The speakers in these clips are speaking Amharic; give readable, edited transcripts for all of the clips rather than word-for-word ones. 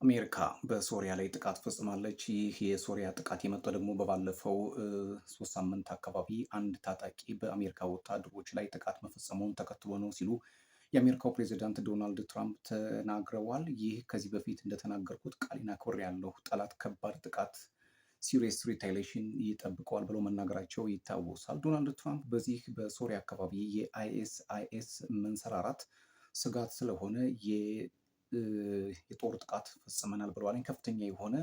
አሜሪካ በሶሪያ ላይ ጥቃት ፈጽማለች። ይህ የሶሪያ ጥቃት የመጣው ደግሞ በባለፈው 3 ሳምንት አካባቢ አንድ ታጣቂ በአሜሪካ ወታደሮች ላይ ጥቃት መፈጸሙን ተከትሎ ነው ሲሉ የአሜሪካው ፕሬዚዳንት ዶናልድ ትራምፕ ተናግረዋል። ይህ ከዚህ በፊት እንደተናገርኩት ቃሌን አክብሬያለሁ፣ ጠላት ከባድ ጥቃት ሲሪየስ ሪታይሌሽን ይጠብቀዋል ብለው መናገራቸው ይታወሳል። ዶናልድ ትራምፕ በዚህ በሶሪያ አካባቢ የአይኤስአይኤስ መንሰራራት ስጋት ስለሆነ የጦር ጥቃት ፈጽመናል ብለዋል። ከፍተኛ የሆነ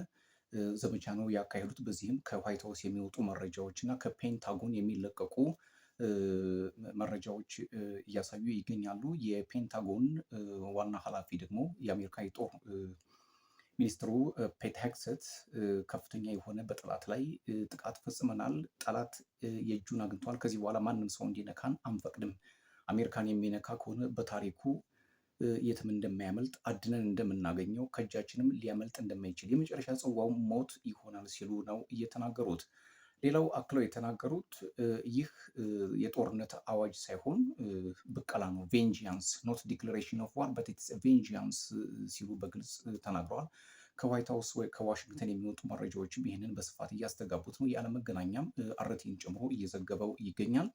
ዘመቻ ነው ያካሄዱት። በዚህም ከዋይት ሀውስ የሚወጡ መረጃዎች እና ከፔንታጎን የሚለቀቁ መረጃዎች እያሳዩ ይገኛሉ። የፔንታጎን ዋና ኃላፊ ደግሞ የአሜሪካ የጦር ሚኒስትሩ ፔት ሄግሴት ከፍተኛ የሆነ በጠላት ላይ ጥቃት ፈጽመናል፣ ጠላት የእጁን አግኝቷል፣ ከዚህ በኋላ ማንም ሰው እንዲነካን አንፈቅድም፣ አሜሪካን የሚነካ ከሆነ በታሪኩ የትም እንደማያመልጥ አድነን እንደምናገኘው ከእጃችንም ሊያመልጥ እንደማይችል የመጨረሻ ጽዋው ሞት ይሆናል ሲሉ ነው እየተናገሩት። ሌላው አክለው የተናገሩት ይህ የጦርነት አዋጅ ሳይሆን ብቀላ ነው፣ ቬንጂያንስ ኖት ዲክላሬሽን ኦፍ ዋር በት ኢትስ ቬንጂያንስ ሲሉ በግልጽ ተናግረዋል። ከዋይት ሀውስ ወይ ከዋሽንግተን የሚወጡ መረጃዎችም ይህንን በስፋት እያስተጋቡት ነው። የዓለም መገናኛም አርቲን ጨምሮ እየዘገበው ይገኛል።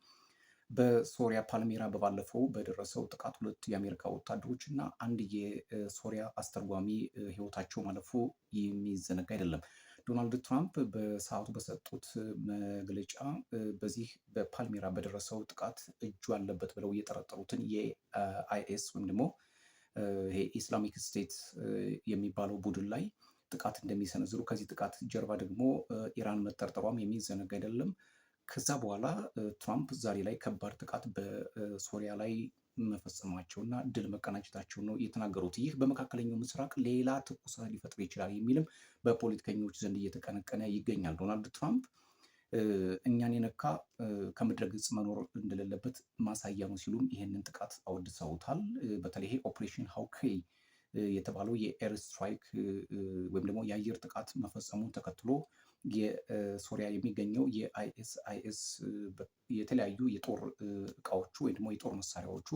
በሶሪያ ፓልሜራ በባለፈው በደረሰው ጥቃት 2 የአሜሪካ ወታደሮች እና አንድ የሶሪያ አስተርጓሚ ህይወታቸው ማለፉ የሚዘነጋ አይደለም። ዶናልድ ትራምፕ በሰዓቱ በሰጡት መግለጫ በዚህ በፓልሜራ በደረሰው ጥቃት እጁ አለበት ብለው የጠረጠሩትን የአይኤስ ወይም ደግሞ ኢስላሚክ ስቴት የሚባለው ቡድን ላይ ጥቃት እንደሚሰነዝሩ፣ ከዚህ ጥቃት ጀርባ ደግሞ ኢራን መጠርጠሯም የሚዘነጋ አይደለም። ከዛ በኋላ ትራምፕ ዛሬ ላይ ከባድ ጥቃት በሶሪያ ላይ መፈጸማቸው እና ድል መቀናጀታቸው ነው የተናገሩት። ይህ በመካከለኛው ምስራቅ ሌላ ትኩሳት ሊፈጥር ይችላል የሚልም በፖለቲከኞች ዘንድ እየተቀነቀነ ይገኛል። ዶናልድ ትራምፕ እኛን የነካ ከምድረ ገጽ መኖር እንደሌለበት ማሳያ ነው ሲሉም ይህንን ጥቃት አወድሰውታል። በተለይ ኦፕሬሽን ሃውኬይ የተባለው የኤር ስትራይክ ወይም ደግሞ የአየር ጥቃት መፈጸሙን ተከትሎ የሶሪያ የሚገኘው የአይኤስአይኤስ የተለያዩ የጦር እቃዎቹ ወይም ደግሞ የጦር መሳሪያዎቹ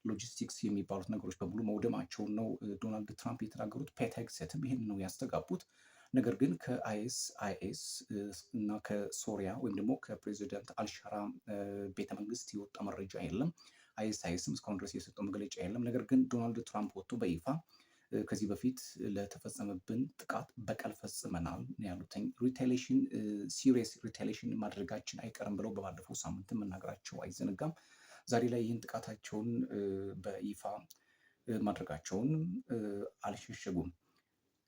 ሎጂስቲክስ የሚባሉት ነገሮች በሙሉ መውደማቸውን ነው ዶናልድ ትራምፕ የተናገሩት። ፔት ሄግሴትም ይህን ነው ያስተጋቡት። ነገር ግን ከአይኤስአይኤስ እና ከሶሪያ ወይም ደግሞ ከፕሬዚደንት አልሻራ ቤተመንግስት የወጣ መረጃ የለም። አይኤስአይኤስም እስካሁን ድረስ የሰጠው መግለጫ የለም። ነገር ግን ዶናልድ ትራምፕ ወጥቶ በይፋ ከዚህ በፊት ለተፈጸመብን ጥቃት በቀል ፈጽመናል ያሉትኝ ሪታይሌሽን ሲሪየስ ሪታይሌሽን ማድረጋችን አይቀርም ብለው በባለፈው ሳምንት መናገራቸው አይዘነጋም። ዛሬ ላይ ይህን ጥቃታቸውን በይፋ ማድረጋቸውን አልሸሸጉም።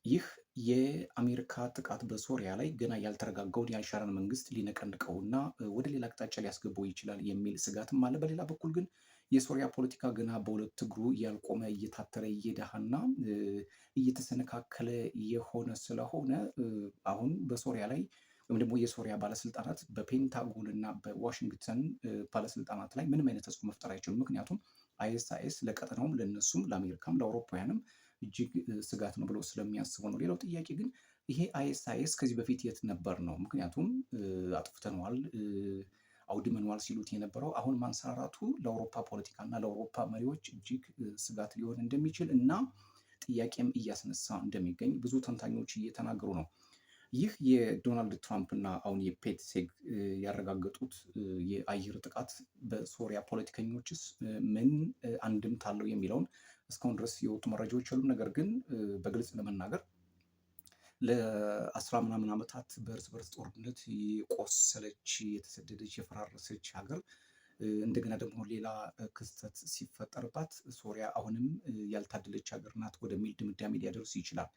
ይህ የአሜሪካ ጥቃት በሶሪያ ላይ ገና ያልተረጋጋውን የአልሻራን መንግስት ሊነቀንቀውና ወደ ሌላ አቅጣጫ ሊያስገባው ይችላል የሚል ስጋትም አለ። በሌላ በኩል ግን የሶሪያ ፖለቲካ ገና በሁለት እግሩ እያልቆመ እየታተረ እየዳሃና እየተሰነካከለ የሆነ ስለሆነ አሁን በሶሪያ ላይ ወይም ደግሞ የሶሪያ ባለስልጣናት በፔንታጎን እና በዋሽንግተን ባለስልጣናት ላይ ምንም አይነት ተጽዕኖ መፍጠር አይችሉም። ምክንያቱም አይኤስአይኤስ ለቀጠናውም ለነሱም ለአሜሪካም ለአውሮፓውያንም እጅግ ስጋት ነው ብለው ስለሚያስቡ ነው። ሌላው ጥያቄ ግን ይሄ አይኤስአይኤስ ከዚህ በፊት የት ነበር ነው? ምክንያቱም አጥፍተነዋል፣ አውድመነዋል ሲሉት የነበረው አሁን ማንሰራራቱ ለአውሮፓ ፖለቲካ እና ለአውሮፓ መሪዎች እጅግ ስጋት ሊሆን እንደሚችል እና ጥያቄም እያስነሳ እንደሚገኝ ብዙ ተንታኞች እየተናገሩ ነው። ይህ የዶናልድ ትራምፕ እና አሁን የፔት ሄግ ያረጋገጡት የአየር ጥቃት በሶሪያ ፖለቲከኞችስ ምን አንድምታ አለው የሚለውን እስካሁን ድረስ የወጡ መረጃዎች አሉም። ነገር ግን በግልጽ ለመናገር ለ10 ምናምን ዓመታት በእርስ በርስ ጦርነት የቆሰለች የተሰደደች የፈራረሰች ሀገር እንደገና ደግሞ ሌላ ክስተት ሲፈጠርባት ሶሪያ አሁንም ያልታደለች ሀገር ናት ወደሚል ድምዳሜ ሊያደርስ ይችላል።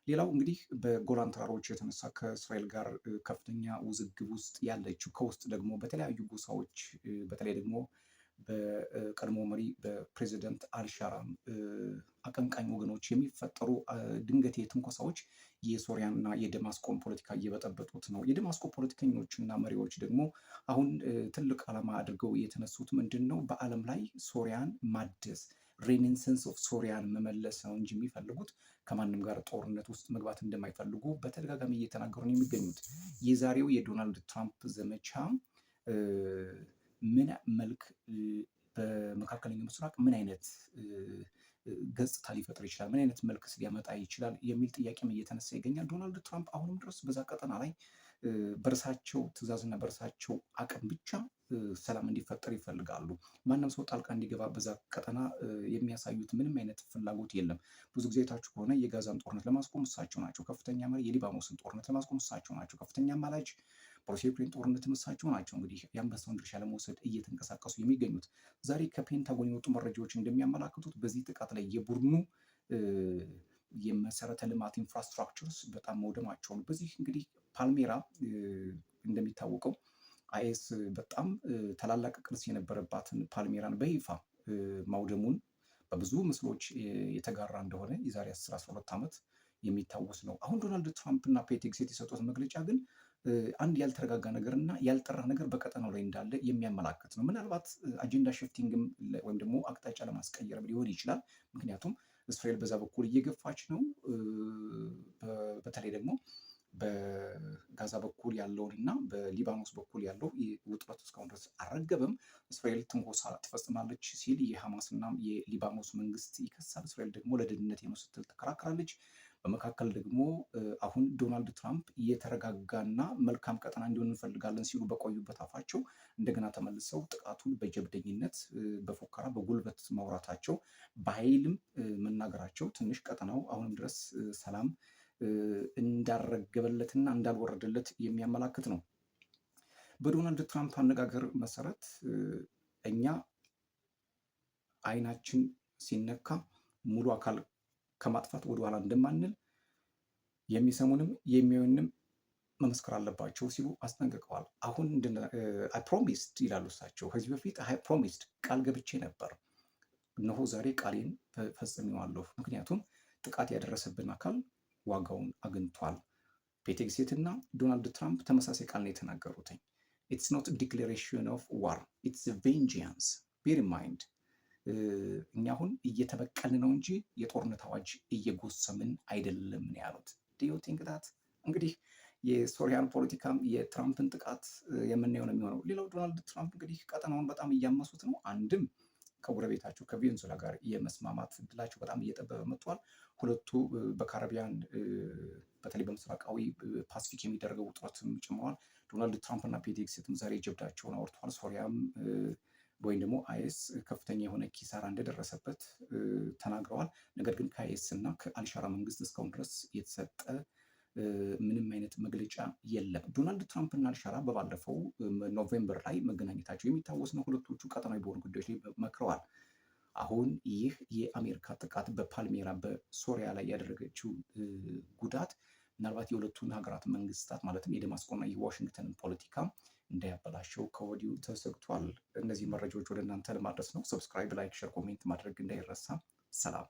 ሌላው እንግዲህ በጎላን ተራሮች የተነሳ ከእስራኤል ጋር ከፍተኛ ውዝግብ ውስጥ ያለችው ከውስጥ ደግሞ በተለያዩ ጎሳዎች በተለይ ደግሞ በቀድሞ መሪ በፕሬዚደንት አልሻራም አቀንቃኝ ወገኖች የሚፈጠሩ ድንገት ትንኮሳዎች የሶሪያና የደማስቆን ፖለቲካ እየበጠበጡት ነው። የደማስቆ ፖለቲከኞች እና መሪዎች ደግሞ አሁን ትልቅ ዓላማ አድርገው የተነሱት ምንድን ነው? በዓለም ላይ ሶሪያን ማደስ ሬኔሰንስ ኦፍ ሶሪያን መመለስ ነው እንጂ የሚፈልጉት ከማንም ጋር ጦርነት ውስጥ መግባት እንደማይፈልጉ በተደጋጋሚ እየተናገሩ ነው የሚገኙት። የዛሬው የዶናልድ ትራምፕ ዘመቻ ምን መልክ በመካከለኛው ምስራቅ ምን አይነት ገጽታ ሊፈጥር ይችላል? ምን አይነት መልክስ ሊያመጣ ይችላል? የሚል ጥያቄም እየተነሳ ይገኛል። ዶናልድ ትራምፕ አሁንም ድረስ በዛ ቀጠና ላይ በእርሳቸው ትዕዛዝና በእርሳቸው አቅም ብቻ ሰላም እንዲፈጠር ይፈልጋሉ። ማንም ሰው ጣልቃ እንዲገባ በዛ ቀጠና የሚያሳዩት ምንም አይነት ፍላጎት የለም። ብዙ ጊዜ የታችሁ ከሆነ የጋዛን ጦርነት ለማስቆም እሳቸው ናቸው ከፍተኛ መሪ፣ የሊባኖስን ጦርነት ለማስቆም እሳቸው ናቸው ከፍተኛ አማላጅ፣ በሩሲያ ጦርነት እሳቸው ናቸው እንግዲህ የአንበሳውን ድርሻ ለመውሰድ እየተንቀሳቀሱ የሚገኙት። ዛሬ ከፔንታጎን የወጡ መረጃዎች እንደሚያመላክቱት በዚህ ጥቃት ላይ የቡድኑ የመሰረተ ልማት ኢንፍራስትራክቸርስ በጣም መውደማቸውን። በዚህ እንግዲህ ፓልሜራ እንደሚታወቀው አይኤስ በጣም ታላላቅ ቅርስ የነበረባትን ፓልሜራን በይፋ ማውደሙን በብዙ ምስሎች የተጋራ እንደሆነ የዛሬ 10-12 ዓመት የሚታወስ ነው። አሁን ዶናልድ ትራምፕ እና ፔት ሄግሴት የሰጡት መግለጫ ግን አንድ ያልተረጋጋ ነገር እና ያልጠራ ነገር በቀጠናው ላይ እንዳለ የሚያመላክት ነው። ምናልባት አጀንዳ ሽፍቲንግም ወይም ደግሞ አቅጣጫ ለማስቀየር ሊሆን ይችላል። ምክንያቱም እስራኤል በዛ በኩል እየገፋች ነው። በተለይ ደግሞ በጋዛ በኩል ያለውን እና በሊባኖስ በኩል ያለው ውጥረት እስካሁን ድረስ አልረገበም። እስራኤል ትንኮሳ ትፈጽማለች ሲል የሐማስና የሊባኖስ መንግስት ይከሳል። እስራኤል ደግሞ ለደህንነት ነው ስትል ትከራከራለች። በመካከል ደግሞ አሁን ዶናልድ ትራምፕ የተረጋጋና መልካም ቀጠና እንዲሆን እንፈልጋለን ሲሉ በቆዩበት አፋቸው እንደገና ተመልሰው ጥቃቱን በጀብደኝነት በፉከራ በጉልበት ማውራታቸው በኃይልም መናገራቸው ትንሽ ቀጠናው አሁንም ድረስ ሰላም እንዳልረገበለትና እንዳልወረደለት የሚያመላክት ነው። በዶናልድ ትራምፕ አነጋገር መሰረት እኛ አይናችን ሲነካ ሙሉ አካል ከማጥፋት ወደኋላ እንደማንል የሚሰሙንም የሚያዩንም መመስከር አለባቸው ሲሉ አስጠንቅቀዋል። አሁን አይ ፕሮሚስድ ይላሉ እሳቸው። ከዚህ በፊት አይ ፕሮሚስድ ቃል ገብቼ ነበር፣ እነሆ ዛሬ ቃሌን ፈጽሜዋለሁ። ምክንያቱም ጥቃት ያደረሰብን አካል ዋጋውን አግኝቷል። ፔት ሄግሴት እና ዶናልድ ትራምፕ ተመሳሳይ ቃል ነው የተናገሩት። ኢትስ ኖት ዲክሌሬሽን ኦፍ ዋር ኢትስ ቬንጂያንስ ቤር ኢን ማይንድ። እኛ አሁን እየተበቀልን ነው እንጂ የጦርነት አዋጅ እየጎሰምን አይደለም ነው ያሉት። ዲዩ ቲንክ ዳት እንግዲህ የሶሪያን ፖለቲካም የትራምፕን ጥቃት የምናየው ነው የሚሆነው። ሌላው ዶናልድ ትራምፕ እንግዲህ ቀጠናውን በጣም እያመሱት ነው። አንድም ከጎረቤታቸው ከቬንዙዌላ ጋር የመስማማት እድላቸው በጣም እየጠበበ መጥቷል። ሁለቱ በካሪቢያን በተለይ በምስራቃዊ ፓሲፊክ የሚደረገው ውጥረትም ጨምሯል። ዶናልድ ትራምፕ እና ፔት ሄግሴትም ዛሬ ጀብዳቸውን አውርተዋል። ሶሪያም ወይም ደግሞ አይኤስ ከፍተኛ የሆነ ኪሳራ እንደደረሰበት ተናግረዋል። ነገር ግን ከአይኤስ እና ከአልሻራ መንግስት እስካሁን ድረስ የተሰጠ ምንም አይነት መግለጫ የለም። ዶናልድ ትራምፕ እና አልሻራ በባለፈው ኖቬምበር ላይ መገናኘታቸው የሚታወስ ነው። ሁለቶቹ ቀጠናዊ በሆኑ ጉዳዮች ላይ መክረዋል። አሁን ይህ የአሜሪካ ጥቃት በፓልሜራ በሶሪያ ላይ ያደረገችው ጉዳት ምናልባት የሁለቱን ሀገራት መንግስታት ማለትም የደማስቆና የዋሽንግተንን ፖለቲካ እንዳያበላሸው ከወዲሁ ተሰግቷል። እነዚህ መረጃዎች ወደ እናንተ ለማድረስ ነው። ሰብስክራይብ፣ ላይክ፣ ሼር፣ ኮሜንት ማድረግ እንዳይረሳ። ሰላም